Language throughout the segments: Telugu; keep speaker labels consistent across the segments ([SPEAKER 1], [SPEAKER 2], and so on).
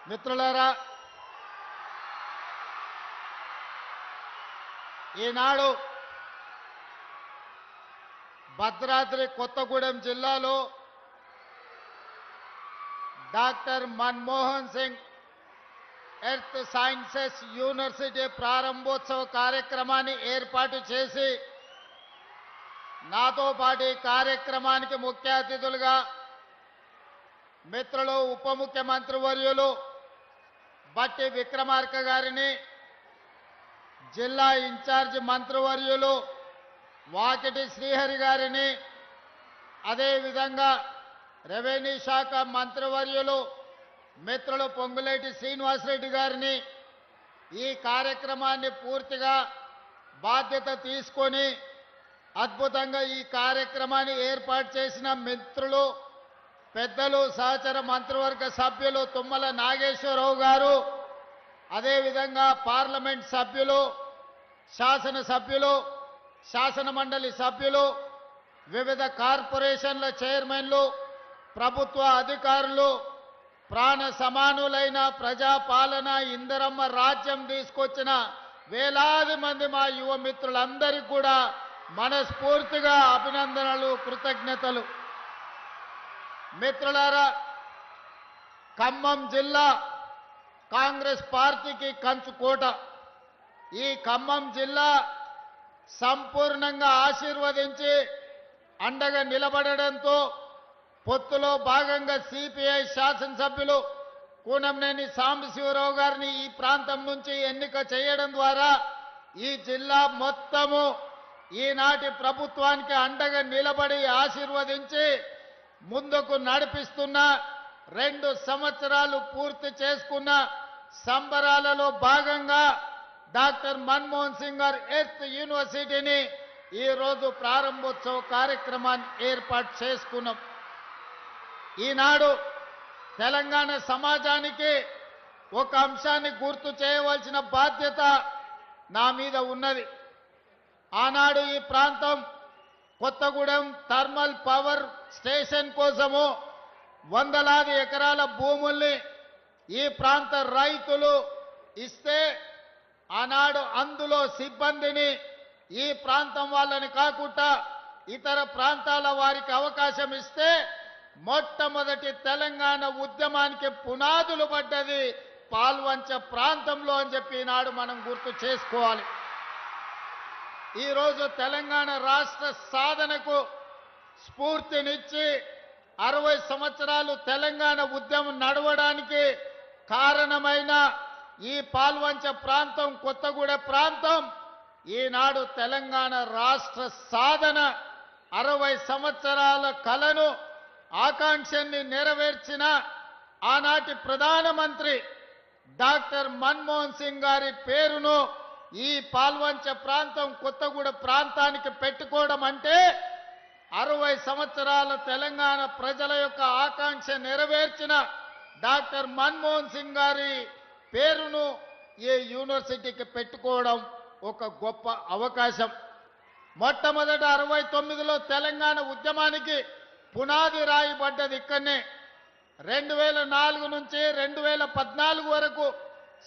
[SPEAKER 1] మిత్రులారా, ఈనాడు భద్రాద్రి కొత్తగూడెం జిల్లాలో doctor Manmohan Singh earth sciences university ప్రారంభోత్సవ కార్యక్రమాన్ని ఏర్పాటు చేసి నాతో పాటు ఈ కార్యక్రమానికి ముఖ్య అతిథులుగా మిత్రులు ఉప ముఖ్యమంత్రి వర్యులు బట్టి విక్రమార్క గారిని, జిల్లా ఇన్ఛార్జ్ మంత్రివర్యులు వాకిటి శ్రీహరి గారిని, అదేవిధంగా రెవెన్యూ శాఖ మంత్రివర్యులు మిత్రులు పొంగులేటి శ్రీనివాసరెడ్డి గారిని ఈ కార్యక్రమాన్ని పూర్తిగా బాధ్యత తీసుకొని అద్భుతంగా ఈ కార్యక్రమాన్ని ఏర్పాటు చేసిన మిత్రులు పెద్దలు, సహచర మంత్రివర్గ సభ్యులు తుమ్మల నాగేశ్వరరావు గారు, అదేవిధంగా పార్లమెంట్ సభ్యులు, శాసనసభ్యులు, శాసన మండలి సభ్యులు, వివిధ కార్పొరేషన్ల చైర్మన్లు, ప్రభుత్వ అధికారులు, ప్రాణ సమానులైన ప్రజాపాలన ఇందిరమ్మ రాజ్యం తీసుకొచ్చిన వేలాది మంది మా యువ మిత్రులందరికీ కూడా మనస్ఫూర్తిగా అభినందనలు, కృతజ్ఞతలు. మిత్రులారా, ఖమ్మం జిల్లా కాంగ్రెస్ పార్టీకి కంచుకోట. ఈ ఖమ్మం జిల్లా సంపూర్ణంగా ఆశీర్వదించి అండగా నిలబడడంతో పొత్తులో భాగంగా సిపిఐ శాసనసభ్యులు కూనంనేని సాంబశివరావు గారిని ఈ ప్రాంతం నుంచి ఎన్నిక చేయడం ద్వారా ఈ జిల్లా మొత్తము ఈనాటి ప్రభుత్వానికి అండగా నిలబడి ఆశీర్వదించి ముందుకు నడిపిస్తున్న 2 సంవత్సరాలు పూర్తి చేసుకున్న సంబరాలలో భాగంగా డాక్టర్ మన్మోహన్ సింగ్ గారు ఎర్త్ యూనివర్సిటీని ఈరోజు ప్రారంభోత్సవ కార్యక్రమాన్ని ఏర్పాటు చేసుకున్నాం. ఈనాడు తెలంగాణ సమాజానికి ఒక అంశాన్ని గుర్తు చేయవలసిన బాధ్యత నా మీద ఉన్నది. ఆనాడు ఈ ప్రాంతం కొత్తగూడెం థర్మల్ పవర్ స్టేషన్ కోసము వందలాది ఎకరాల భూముల్ని ఈ ప్రాంత రైతులు ఇస్తే ఆనాడు అందులో సిబ్బందిని ఈ ప్రాంతం వాళ్ళని కాకుండా ఇతర ప్రాంతాల వారికి అవకాశం ఇస్తే మొట్టమొదటి తెలంగాణ ఉద్యమానికి పునాదులు పడ్డది పాల్వంచ ప్రాంతంలో అని చెప్పి ఈనాడు మనం గుర్తు చేసుకోవాలి. ఈరోజు తెలంగాణ రాష్ట్ర సాధనకు స్ఫూర్తినిచ్చి 60 సంవత్సరాలు తెలంగాణ ఉద్యమం నడవడానికి కారణమైన ఈ పాల్వంచ ప్రాంతం, కొత్తగూడెం ప్రాంతం ఈనాడు తెలంగాణ రాష్ట్ర సాధన 60 సంవత్సరాల కలను ఆకాంక్షని నెరవేర్చిన ఆనాటి ప్రధానమంత్రి డాక్టర్ మన్మోహన్ సింగ్ గారి పేరును ఈ పాల్వంచ ప్రాంతం, కొత్తగూడెం ప్రాంతానికి పెట్టుకోవడం అంటే 60 సంవత్సరాల తెలంగాణ ప్రజల యొక్క ఆకాంక్ష నెరవేర్చిన డాక్టర్ మన్మోహన్ సింగ్ గారి పేరును ఈ యూనివర్సిటీకి పెట్టుకోవడం ఒక గొప్ప అవకాశం. మొట్టమొదట 69లో తెలంగాణ ఉద్యమానికి పునాది రాయబడ్డది ఇక్కడనే. 2004 నుంచి 2014 వరకు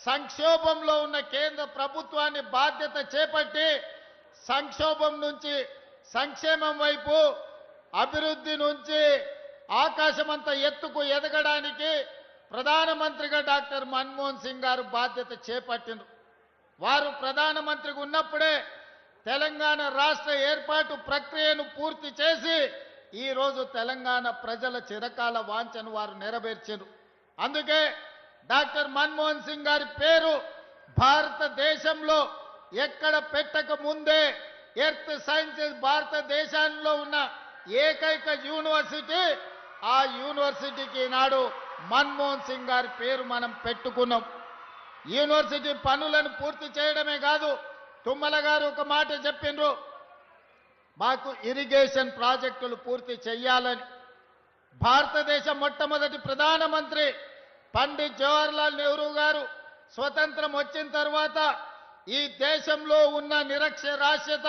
[SPEAKER 1] సంక్షోభంలో ఉన్న కేంద్ర ప్రభుత్వాన్ని బాధ్యత చేపట్టి సంక్షోభం నుంచి సంక్షేమం వైపు, అభివృద్ధి నుంచి ఆకాశమంత ఎత్తుకు ఎదగడానికి ప్రధానమంత్రిగా డాక్టర్ మన్మోహన్ సింగ్ గారు బాధ్యత చేపట్టిండ్రు. వారు ప్రధానమంత్రిగా ఉన్నప్పుడే తెలంగాణ రాష్ట్ర ఏర్పాటు ప్రక్రియను పూర్తి చేసి ఈరోజు తెలంగాణ ప్రజల చిరకాల వాంఛను వారు నెరవేర్చారు. అందుకే డాక్టర్ మన్మోహన్ సింగ్ గారి పేరు భారతదేశంలో ఎక్కడ పెట్టక ముందే ఎర్త్ సైన్సెస్ భారతదేశంలో ఉన్న ఏకైక యూనివర్సిటీ, ఆ యూనివర్సిటీకి ఈనాడు మన్మోహన్ సింగ్ గారి పేరు మనం పెట్టుకున్నాం. యూనివర్సిటీ పనులను పూర్తి చేయడమే కాదు, తుమ్మల గారు ఒక మాట చెప్పిండ్రు, మాకు ఇరిగేషన్ ప్రాజెక్టులు పూర్తి చేయాలని. భారతదేశ మొట్టమొదటి ప్రధానమంత్రి పండిట్ జవహర్లాల్ నెహ్రూ గారు స్వతంత్రం వచ్చిన తర్వాత ఈ దేశంలో ఉన్న నిరక్షరాస్యత,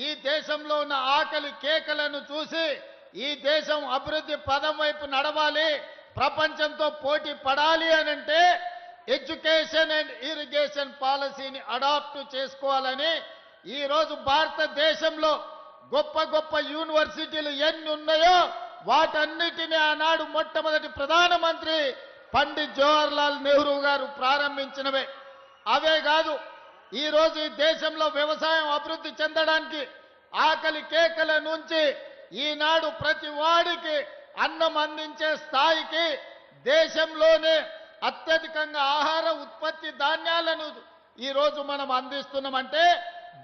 [SPEAKER 1] ఈ దేశంలో ఉన్న ఆకలి కేకలను చూసి ఈ దేశం అభివృద్ధి పదం వైపు నడవాలి, ప్రపంచంతో పోటీ పడాలి అనంటే ఎడ్యుకేషన్ అండ్ ఇరిగేషన్ పాలసీని అడాప్ట్ చేసుకోవాలని ఈరోజు భారతదేశంలో గొప్ప గొప్ప యూనివర్సిటీలు ఎన్ని ఉన్నాయో వాటన్నిటిని ఆనాడు మొట్టమొదటి ప్రధానమంత్రి పండిత్ జవహర్లాల్ నెహ్రూ గారు ప్రారంభించినవే. అవే కాదు, ఈరోజు ఈ దేశంలో వ్యవసాయం అభివృద్ధి చెందడానికి ఆకలి కేకల నుంచి ఈనాడు ప్రతి వాడికి అన్నం అందించే స్థాయికి దేశంలోనే అత్యధికంగా ఆహార ఉత్పత్తి ధాన్యాలను ఈరోజు మనం అందిస్తున్నామంటే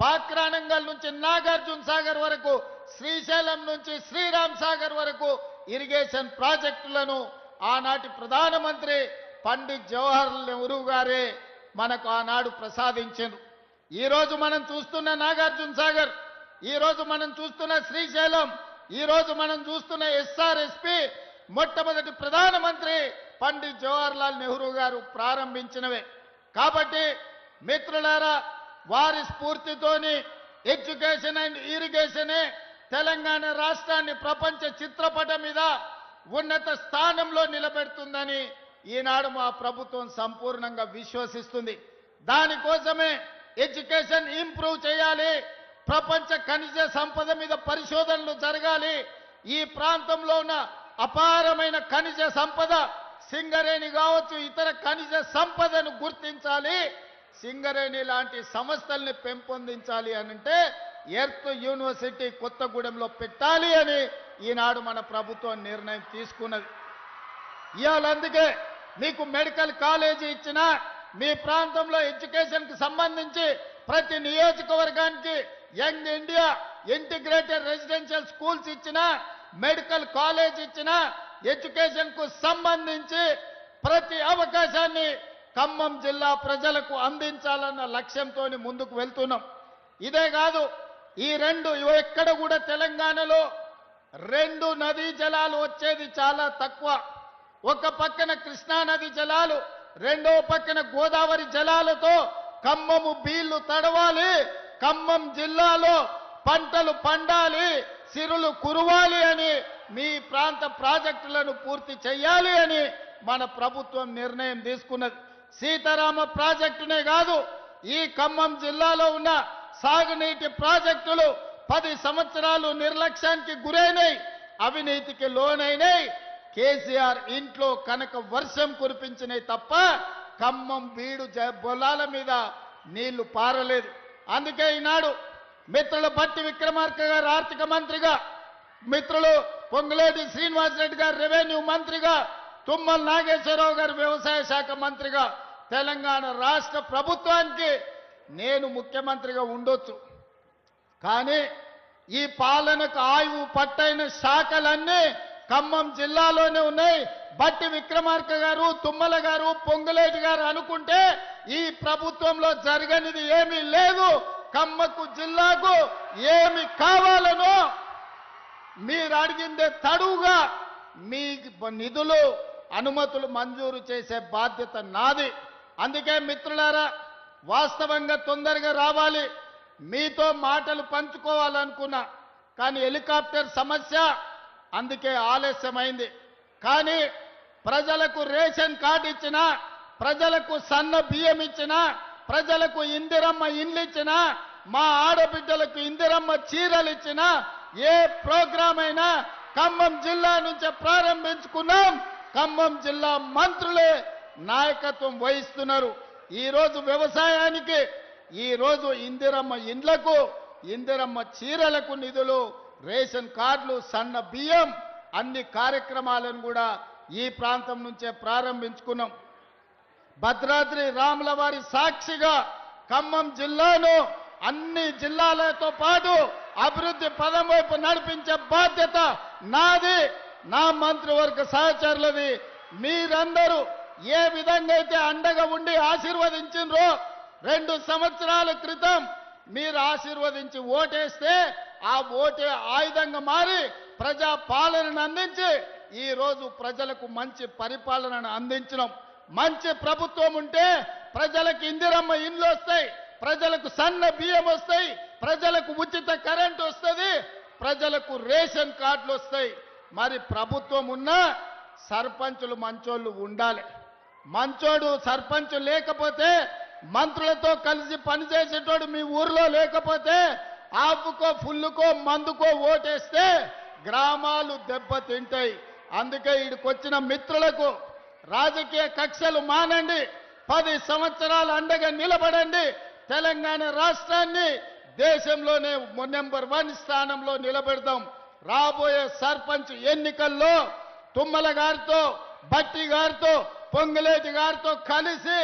[SPEAKER 1] బాక్రానంగల్ నుంచి నాగార్జున సాగర్ వరకు, శ్రీశైలం నుంచి శ్రీరామ్ సాగర్ వరకు ఇరిగేషన్ ప్రాజెక్టులను ఆనాటి ప్రధానమంత్రి పండిత్ జవహర్లాల్ నెహ్రూ గారే మనకు ఆనాడు ప్రసాదించారు. ఈరోజు మనం చూస్తున్న నాగార్జున సాగర్, ఈరోజు మనం చూస్తున్న శ్రీశైలం, ఈరోజు మనం చూస్తున్న ఎస్ఆర్ఎస్పి మొట్టమొదటి ప్రధానమంత్రి పండిత్ జవహర్లాల్ నెహ్రూ గారు ప్రారంభించినవే. కాబట్టి మిత్రులారా, వారి స్ఫూర్తితోని ఎడ్యుకేషన్ అండ్ ఇరిగేషనే తెలంగాణ రాష్ట్రాన్ని ప్రపంచ చిత్రపటం మీద ఉన్నత స్థానంలో నిలబెడుతుందని ఈనాడు మా ప్రభుత్వం సంపూర్ణంగా విశ్వసిస్తుంది. దానికోసమే ఎడ్యుకేషన్ ఇంప్రూవ్ చేయాలి, ప్రపంచ ఖనిజ సంపద మీద పరిశోధనలు జరగాలి, ఈ ప్రాంతంలో ఉన్న అపారమైన ఖనిజ సంపద సింగరేణి కావచ్చు, ఇతర ఖనిజ సంపదను గుర్తించాలి, సింగరేణి లాంటి సంస్థల్ని పెంపొందించాలి అనంటే ఎర్త్ యూనివర్సిటీ కొత్తగూడెంలో పెట్టాలి అని ఈనాడు మన ప్రభుత్వం నిర్ణయం తీసుకున్నది. ఇవాళ అందుకే మీకు మెడికల్ కాలేజీ ఇచ్చినా, మీ ప్రాంతంలో ఎడ్యుకేషన్కి సంబంధించి ప్రతి నియోజకవర్గానికి young India integrated residential schools ఇచ్చినా, మెడికల్ కాలేజ్ ఇచ్చినా, ఎడ్యుకేషన్కు సంబంధించి ప్రతి అవకాశాన్ని ఖమ్మం జిల్లా ప్రజలకు అందించాలన్న లక్ష్యంతో ముందుకు వెళ్తున్నాం. ఇదే కాదు, ఈ ఎక్కడ కూడా తెలంగాణలో 2 నదీ జలాలు వచ్చేది చాలా తక్కువ. ఒక పక్కన కృష్ణా నది జలాలు, రెండో పక్కన గోదావరి జలాలతో ఖమ్మము బీళ్లు తడవాలి, ఖమ్మం జిల్లాలో పంటలు పండాలి, సిరులు కురవాలి అని మీ ప్రాంత ప్రాజెక్టులను పూర్తి చేయాలి అని మన ప్రభుత్వం నిర్ణయం తీసుకున్నది. సీతారామ ప్రాజెక్టునే కాదు, ఈ ఖమ్మం జిల్లాలో ఉన్న సాగునీటి ప్రాజెక్టులు 10 సంవత్సరాలు నిర్లక్ష్యానికి గురైనాయి, అవినీతికి లోనైనాయి. కేసీఆర్ ఇంట్లో కనుక వర్షం కురిపించినాయి తప్ప ఖమ్మం బీడు బొలాల మీద నీళ్లు పారలేదు. అందుకే ఈనాడు మిత్రులు బట్టి విక్రమార్క గారు ఆర్థిక మంత్రిగా, మిత్రులు పొంగులేటి శ్రీనివాసరెడ్డి గారు రెవెన్యూ మంత్రిగా, తుమ్మల నాగేశ్వరరావు గారు వ్యవసాయ శాఖ మంత్రిగా తెలంగాణ రాష్ట్ర ప్రభుత్వానికి నేను ముఖ్యమంత్రిగా ఉండొచ్చు. కానీ ఈ పాలనకు ఆయువు పట్టైన శాఖలన్నీ ఖమ్మం జిల్లాలోనే ఉన్నాయి. బట్టి విక్రమార్క గారు, తుమ్మల గారు, పొంగులేటి గారు అనుకుంటే ఈ ప్రభుత్వంలో జరగనిది ఏమీ లేదు. ఖమ్మకు జిల్లాకు ఏమి కావాలనో మీరు అడిగిందే తడువుగా మీ నిధులు అనుమతులు మంజూరు చేసే బాధ్యత నాది. అందుకే మిత్రులారా, వాస్తవంగా తొందరగా రావాలి, మీతో మాటలు పంచుకోవాలనుకున్నా, కానీ హెలికాప్టర్ సమస్య అందుకే ఆలస్యమైంది. కానీ ప్రజలకు రేషన్ కార్డు ఇచ్చినా, ప్రజలకు సన్న బియ్యం ఇచ్చినా, ప్రజలకు ఇందిరమ్మ ఇండ్లు ఇచ్చినా, మా ఆడబిడ్డలకు ఇందిరమ్మ చీరలు ఇచ్చినా, ఏ ప్రోగ్రాం అయినా ఖమ్మం జిల్లా నుంచే ప్రారంభించుకున్నాం. ఖమ్మం జిల్లా మంత్రులే నాయకత్వం వహిస్తున్నారు. ఈరోజు వ్యవసాయానికి, ఈరోజు ఇందిరమ్మ ఇండ్లకు, ఇందిరమ్మ చీరలకు నిధులు, రేషన్ కార్డులు, సన్న బియ్యం అన్ని కార్యక్రమాలను కూడా ఈ ప్రాంతం నుంచే ప్రారంభించుకున్నాం. భద్రాద్రి రాముల వారి సాక్షిగా ఖమ్మం జిల్లాను అన్ని జిల్లాలతో పాటు అభివృద్ధి పదం వైపు నడిపించే బాధ్యత నాది, నా మంత్రివర్గ సహచరులది. మీరందరూ ఏ విధంగా అయితే అండగా ఉండి ఆశీర్వదించినరో, 2 సంవత్సరాల క్రితం మీరు ఆశీర్వదించి ఓటేస్తే ఆ ఓటే ఆయుధంగా మారి ప్రజా పాలనను అందించి ఈ రోజు ప్రజలకు మంచి పరిపాలనను అందించడం. మంచి ప్రభుత్వం ఉంటే ప్రజలకు ఇందిరమ్మ ఇండ్లు వస్తాయి, ప్రజలకు సన్న బియ్యం వస్తాయి, ప్రజలకు ఉచిత కరెంటు వస్తుంది, ప్రజలకు రేషన్ కార్డులు వస్తాయి. మరి ప్రభుత్వం ఉన్నా సర్పంచులు మంచోళ్ళు ఉండాలి. మంచోడు సర్పంచ్ లేకపోతే, మంత్రులతో కలిసి పనిచేసేటోడు మీ ఊర్లో లేకపోతే, ఆపుకో ఫుల్లుకో మందుకో ఓటేస్తే గ్రామాలు దెబ్బతింటాయి. అందుకే ఇక్కడికొచ్చిన మిత్రులకు రాజకీయ కక్షలు మానండి, 10 సంవత్సరాలు అండగా నిలబడండి. తెలంగాణ రాష్ట్రాన్ని దేశంలోనే నెంబర్ 1 స్థానంలో నిలబెడదాం. రాబోయే సర్పంచ్ ఎన్నికల్లో తుమ్మల గారితో, భట్టి గారితో, పొంగులేటి గారితో కలిసి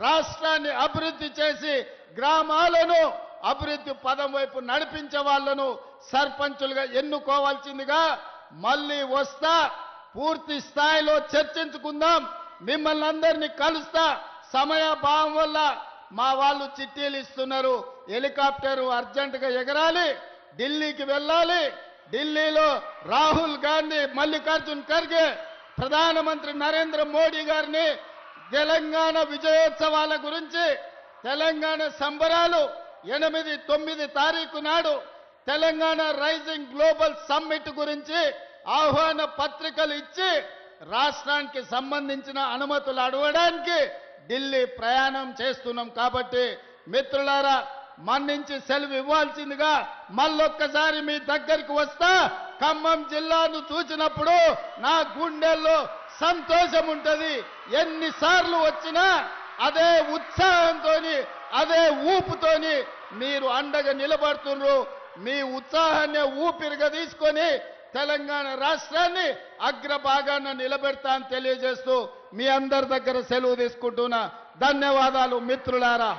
[SPEAKER 1] రాష్ట్రాన్ని అభివృద్ధి చేసి గ్రామాలను అభివృద్ధి పదం వైపు నడిపించే వాళ్ళను సర్పంచులుగా ఎన్నుకోవాల్సిందిగా మళ్ళీ వస్తా. పూర్తి స్థాయిలో చర్చించుకుందాం. మిమ్మల్ని అందరినీ కలుస్తా. సమయాభావం వల్ల మా వాళ్ళు చిట్టీలు ఇస్తున్నారు. హెలికాప్టర్ అర్జెంటుగా ఎగరాలి, ఢిల్లీకి వెళ్ళాలి. ఢిల్లీలో రాహుల్ గాంధీ, మల్లికార్జున్ ఖర్గే, ప్రధానమంత్రి నరేంద్ర మోడీ గారిని తెలంగాణ విజయోత్సవాల గురించి, తెలంగాణ సంబరాలు 8, 9 తారీఖు నాడు తెలంగాణ రైజింగ్ గ్లోబల్ సమ్మిట్ గురించి ఆహ్వాన పత్రికలు ఇచ్చి రాష్ట్రానికి సంబంధించిన అనుమతులు అడగడానికి ఢిల్లీ ప్రయాణం చేస్తున్నాం. కాబట్టి మిత్రులారా, మన్నించి సెలవు ఇవ్వాల్సిందిగా మళ్ళొక్కసారి మీ దగ్గరికి వస్తా. ఖమ్మం జిల్లాను చూసినప్పుడు నా గుండెల్లో సంతోషం ఉంటుంది. ఎన్నిసార్లు వచ్చినా అదే ఉత్సాహంతోని, అదే ఊపుతోని మీరు అండగా నిలబడుతున్నారు. మీ ఉత్సాహాన్ని ఊపిరిగా తీసుకొని తెలంగాణ రాష్ట్రాన్ని అగ్రభాగాన నిలబెడతా అని తెలియజేస్తూ మీ అందరి దగ్గర సెలవు తీసుకుంటున్నా. ధన్యవాదాలు మిత్రులారా.